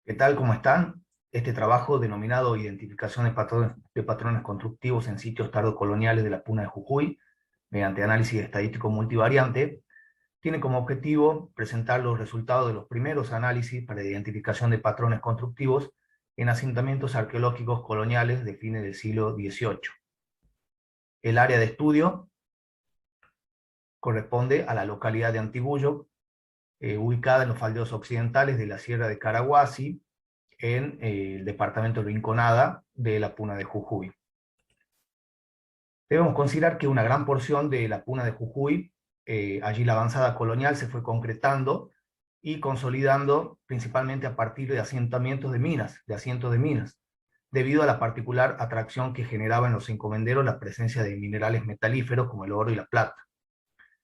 ¿Qué tal? ¿Cómo están? Este trabajo, denominado Identificación de patrones constructivos en sitios tardocoloniales de la Puna de Jujuy, mediante análisis estadístico multivariante, tiene como objetivo presentar los resultados de los primeros análisis para identificación de patrones constructivos en asentamientos arqueológicos coloniales de fines del siglo XVIII. El área de estudio corresponde a la localidad de Antiguyo, ubicada en los faldeos occidentales de la Sierra de Caraguasi, en el departamento de Rinconada de la Puna de Jujuy. Debemos considerar que una gran porción de la Puna de Jujuy, allí la avanzada colonial se fue concretando y consolidando principalmente a partir de asentamientos de minas, de asientos de minas, debido a la particular atracción que generaba en los encomenderos la presencia de minerales metalíferos como el oro y la plata.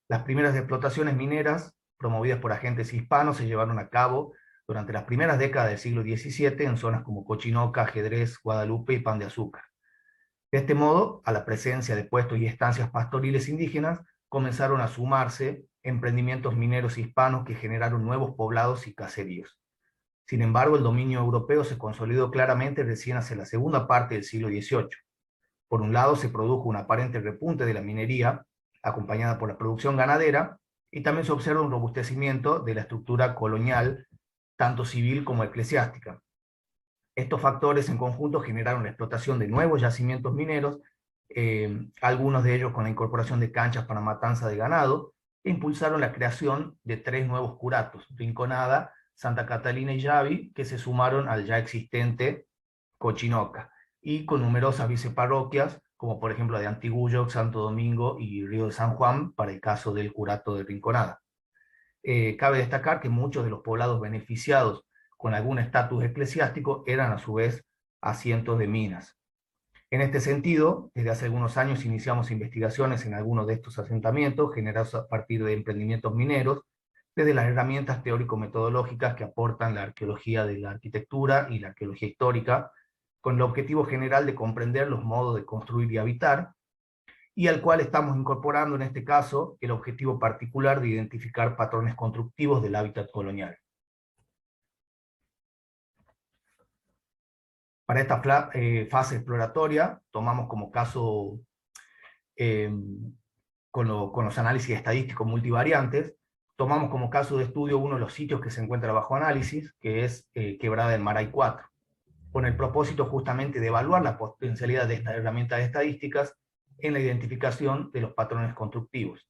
Las primeras explotaciones mineras, promovidas por agentes hispanos, se llevaron a cabo durante las primeras décadas del siglo XVII en zonas como Cochinoca, Ajedrez, Guadalupe y Pan de Azúcar. De este modo, a la presencia de puestos y estancias pastoriles indígenas, comenzaron a sumarse emprendimientos mineros hispanos que generaron nuevos poblados y caseríos. Sin embargo, el dominio europeo se consolidó claramente recién hacia la segunda parte del siglo XVIII. Por un lado, se produjo un aparente repunte de la minería, acompañada por la producción ganadera, y también se observa un robustecimiento de la estructura colonial, tanto civil como eclesiástica. Estos factores en conjunto generaron la explotación de nuevos yacimientos mineros, algunos de ellos con la incorporación de canchas para matanza de ganado, e impulsaron la creación de 3 nuevos curatos, Rinconada, Santa Catalina y Yavi, que se sumaron al ya existente Cochinoca, y con numerosas viceparroquias, como por ejemplo de Antigullo, Santo Domingo y Río de San Juan, para el caso del curato de Rinconada. Cabe destacar que muchos de los poblados beneficiados con algún estatus eclesiástico eran a su vez asientos de minas. En este sentido, desde hace algunos años iniciamos investigaciones en algunos de estos asentamientos generados a partir de emprendimientos mineros, desde las herramientas teórico-metodológicas que aportan la arqueología de la arquitectura y la arqueología histórica, con el objetivo general de comprender los modos de construir y habitar, y al cual estamos incorporando en este caso el objetivo particular de identificar patrones constructivos del hábitat colonial. Para esta fase exploratoria tomamos como caso, eh, con los análisis estadísticos multivariantes, tomamos como caso de estudio uno de los sitios que se encuentra bajo análisis, que es Quebrada del Maray 4, con el propósito justamente de evaluar la potencialidad de estas herramientas estadísticas en la identificación de los patrones constructivos.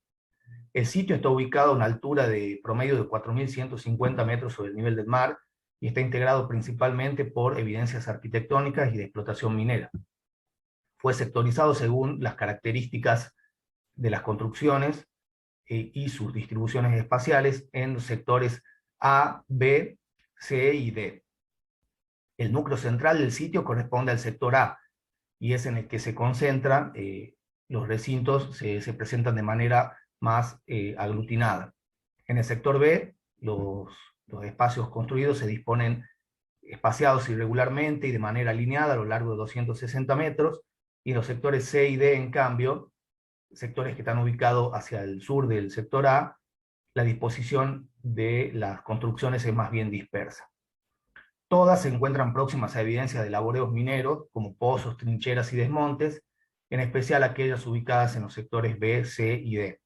El sitio está ubicado a una altura de promedio de 4.150 metros sobre el nivel del mar y está integrado principalmente por evidencias arquitectónicas y de explotación minera. Fue sectorizado según las características de las construcciones y sus distribuciones espaciales en los sectores A, B, C y D. El núcleo central del sitio corresponde al sector A y es en el que se concentran los recintos, se presentan de manera más aglutinada. En el sector B, los espacios construidos se disponen espaciados irregularmente y de manera alineada a lo largo de 260 metros, y en los sectores C y D, en cambio, sectores que están ubicados hacia el sur del sector A, la disposición de las construcciones es más bien dispersa. Todas se encuentran próximas a evidencias de laboreos mineros, como pozos, trincheras y desmontes, en especial aquellas ubicadas en los sectores B, C y D.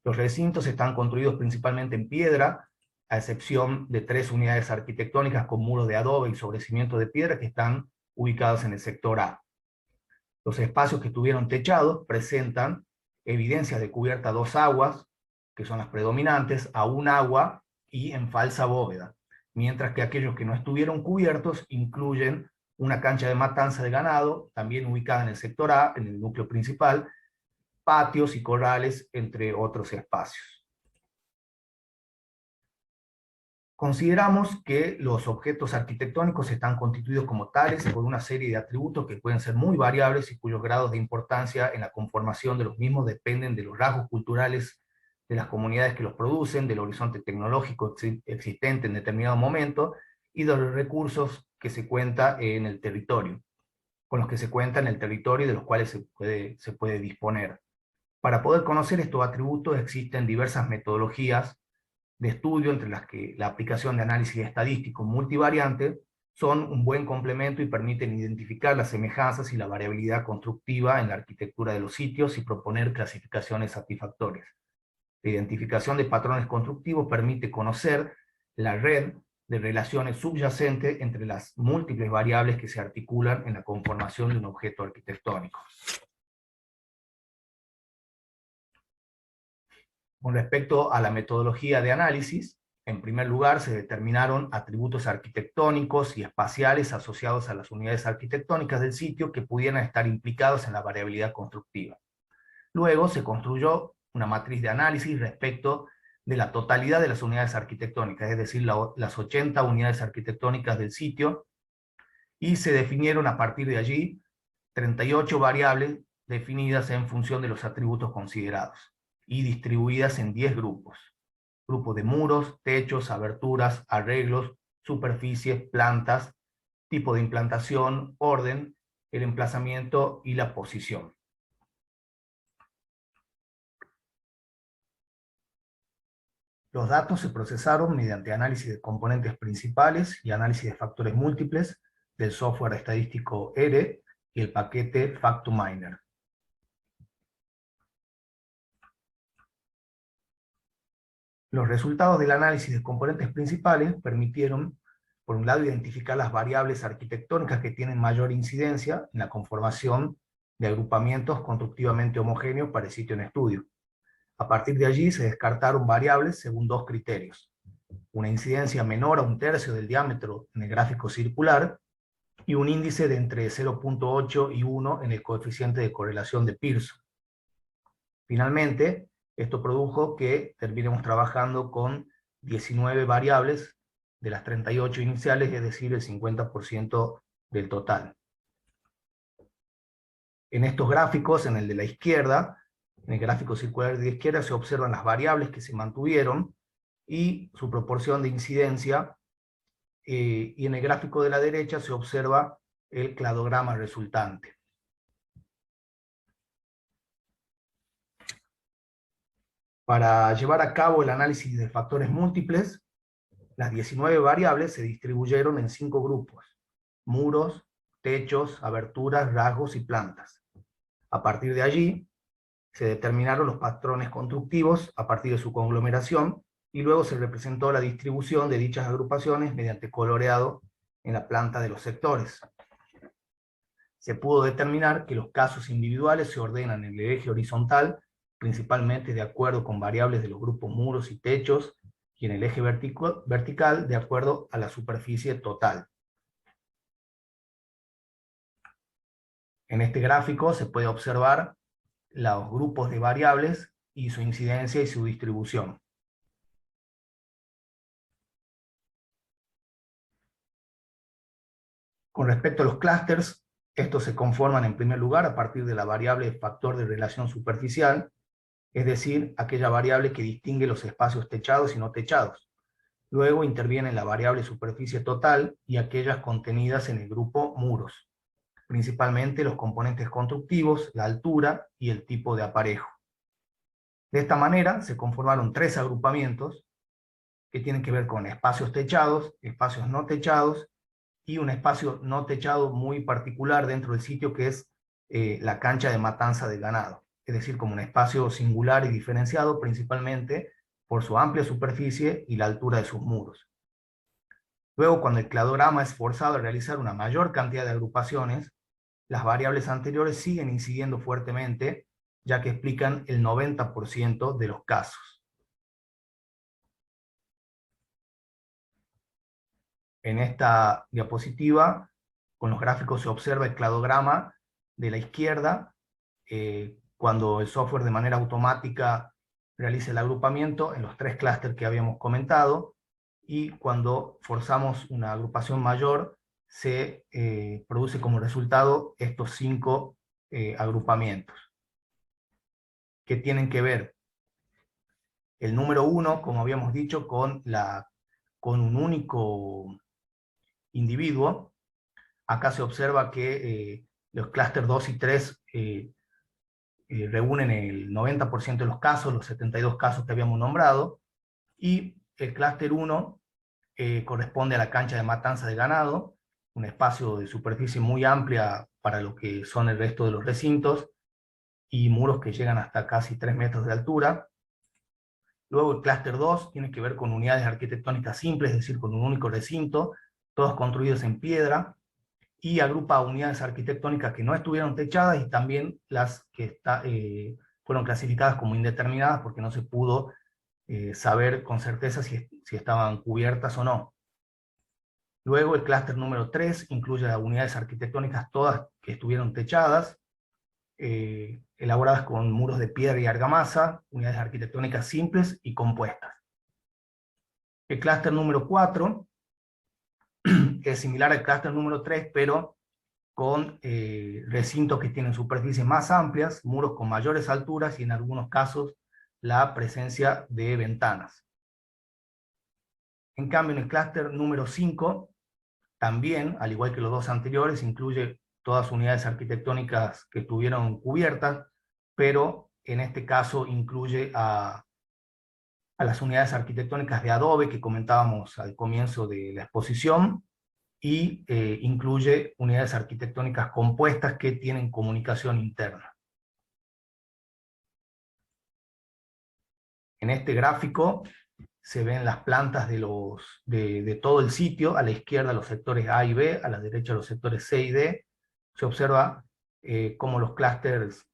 Los recintos están construidos principalmente en piedra, a excepción de 3 unidades arquitectónicas con muros de adobe y sobrecimientos de piedra que están ubicados en el sector A. Los espacios que estuvieron techados presentan evidencias de cubierta a 2 aguas, que son las predominantes, a un agua y en falsa bóveda, mientras que aquellos que no estuvieron cubiertos incluyen una cancha de matanza de ganado, también ubicada en el sector A, en el núcleo principal, patios y corrales, entre otros espacios. Consideramos que los objetos arquitectónicos están constituidos como tales por una serie de atributos que pueden ser muy variables y cuyos grados de importancia en la conformación de los mismos dependen de los rasgos culturales de las comunidades que los producen, del horizonte tecnológico existente en determinado momento y de los recursos que se cuenta en el territorio, con los que se cuenta en el territorio y de los cuales se puede disponer. Para poder conocer estos atributos existen diversas metodologías de estudio, entre las que la aplicación de análisis estadístico multivariante, son un buen complemento y permiten identificar las semejanzas y la variabilidad constructiva en la arquitectura de los sitios y proponer clasificaciones satisfactorias. La identificación de patrones constructivos permite conocer la red de relaciones subyacentes entre las múltiples variables que se articulan en la conformación de un objeto arquitectónico. Con respecto a la metodología de análisis, en primer lugar se determinaron atributos arquitectónicos y espaciales asociados a las unidades arquitectónicas del sitio que pudieran estar implicados en la variabilidad constructiva. Luego se construyó una matriz de análisis respecto de la totalidad de las unidades arquitectónicas, es decir, las 80 unidades arquitectónicas del sitio, y se definieron a partir de allí 38 variables definidas en función de los atributos considerados, y distribuidas en 10 grupos. Grupos de muros, techos, aberturas, arreglos, superficies, plantas, tipo de implantación, orden, el emplazamiento y la posición. Los datos se procesaron mediante análisis de componentes principales y análisis de factores múltiples del software estadístico R y el paquete FactoMiner. Los resultados del análisis de componentes principales permitieron, por un lado, identificar las variables arquitectónicas que tienen mayor incidencia en la conformación de agrupamientos constructivamente homogéneos para el sitio en estudio. A partir de allí se descartaron variables según dos criterios: una incidencia menor a 1/3 del diámetro en el gráfico circular, y un índice de entre 0.8 y 1 en el coeficiente de correlación de Pearson. Finalmente, esto produjo que terminemos trabajando con 19 variables de las 38 iniciales, es decir, el 50% del total. En estos gráficos, en el de la izquierda, en el gráfico circular de la izquierda, se observan las variables que se mantuvieron y su proporción de incidencia, y en el gráfico de la derecha se observa el cladograma resultante. Para llevar a cabo el análisis de factores múltiples, las 19 variables se distribuyeron en 5 grupos: muros, techos, aberturas, rasgos y plantas. A partir de allí, se determinaron los patrones constructivos a partir de su conglomeración, y luego se representó la distribución de dichas agrupaciones mediante coloreado en la planta de los sectores. Se pudo determinar que los casos individuales se ordenan en el eje horizontal, principalmente de acuerdo con variables de los grupos muros y techos, y en el eje vertical de acuerdo a la superficie total. En este gráfico se puede observar los grupos de variables y su incidencia y su distribución. Con respecto a los clústeres, estos se conforman en primer lugar a partir de la variable factor de relación superficial, es decir, aquella variable que distingue los espacios techados y no techados. Luego interviene la variable superficie total y aquellas contenidas en el grupo muros, principalmente los componentes constructivos, la altura y el tipo de aparejo. De esta manera se conformaron 3 agrupamientos que tienen que ver con espacios techados, espacios no techados, y un espacio no techado muy particular dentro del sitio, que es la cancha de matanza de ganado, es decir, como un espacio singular y diferenciado principalmente por su amplia superficie y la altura de sus muros. Luego, cuando el cladograma es forzado a realizar una mayor cantidad de agrupaciones, las variables anteriores siguen incidiendo fuertemente, ya que explican el 90% de los casos. En esta diapositiva, con los gráficos, se observa el cladograma de la izquierda, cuando el software de manera automática realiza el agrupamiento en los 3 clústeres que habíamos comentado, y cuando forzamos una agrupación mayor, se produce como resultado estos 5 agrupamientos, que tienen que ver el número 1, como habíamos dicho, con un único individuo. Acá se observa que los clústeres 2 y 3 reúnen el 90% de los casos, los 72 casos que habíamos nombrado, y el clúster 1 corresponde a la cancha de matanza de ganado, un espacio de superficie muy amplia para lo que son el resto de los recintos, y muros que llegan hasta casi 3 metros de altura. Luego el clúster 2 tiene que ver con unidades arquitectónicas simples, es decir, con un único recinto, todos construidos en piedra, y agrupa unidades arquitectónicas que no estuvieron techadas y también las que fueron clasificadas como indeterminadas porque no se pudo saber con certeza si estaban cubiertas o no. Luego el clúster número 3 incluye las unidades arquitectónicas todas que estuvieron techadas, elaboradas con muros de piedra y argamasa, unidades arquitectónicas simples y compuestas. El clúster número 4 es similar al clúster número 3, pero con recintos que tienen superficies más amplias, muros con mayores alturas y en algunos casos la presencia de ventanas. En cambio, en el clúster número 5, también, al igual que los dos anteriores, incluye todas unidades arquitectónicas que estuvieron cubiertas, pero en este caso incluye a las unidades arquitectónicas de adobe que comentábamos al comienzo de la exposición, y incluye unidades arquitectónicas compuestas que tienen comunicación interna. En este gráfico se ven las plantas de todo el sitio, a la izquierda los sectores A y B, a la derecha los sectores C y D. Se observa cómo los clústeres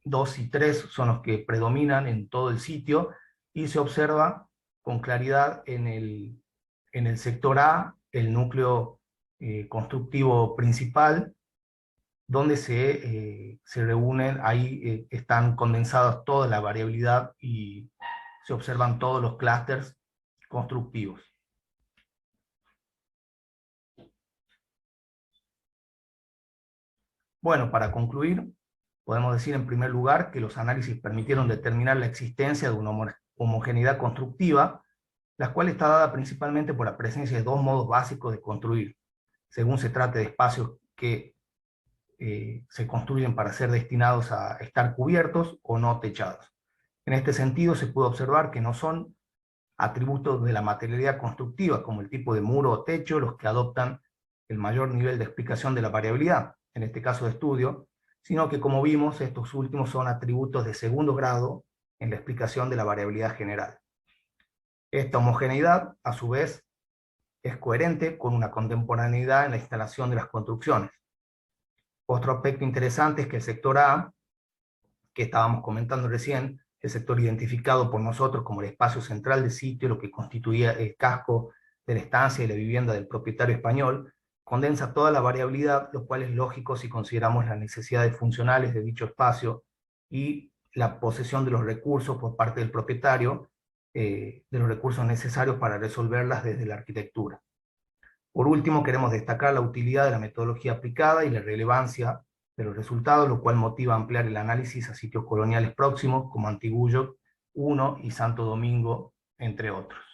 2 y 3 son los que predominan en todo el sitio, y se observa con claridad en el sector A, el núcleo constructivo principal, donde se reúnen, ahí están condensadas toda la variabilidad y se observan todos los clústeres constructivos. Bueno, para concluir, podemos decir en primer lugar que los análisis permitieron determinar la existencia de una homogeneidad constructiva, la cual está dada principalmente por la presencia de dos modos básicos de construir, según se trate de espacios que se construyen para ser destinados a estar cubiertos o no techados. En este sentido se puede observar que no son atributos de la materialidad constructiva, como el tipo de muro o techo, los que adoptan el mayor nivel de explicación de la variabilidad, en este caso de estudio, sino que, como vimos, estos últimos son atributos de segundo grado en la explicación de la variabilidad general. Esta homogeneidad, a su vez, es coherente con una contemporaneidad en la instalación de las construcciones. Otro aspecto interesante es que el sector A, que estábamos comentando recién, el sector identificado por nosotros como el espacio central del sitio, lo que constituía el casco de la estancia y la vivienda del propietario español, condensa toda la variabilidad, lo cual es lógico si consideramos las necesidades funcionales de dicho espacio y la posesión de los recursos por parte del propietario, de los recursos necesarios para resolverlas desde la arquitectura. Por último, queremos destacar la utilidad de la metodología aplicada y la relevancia de los resultados, lo cual motiva a ampliar el análisis a sitios coloniales próximos como Antiguyo 1 y Santo Domingo, entre otros.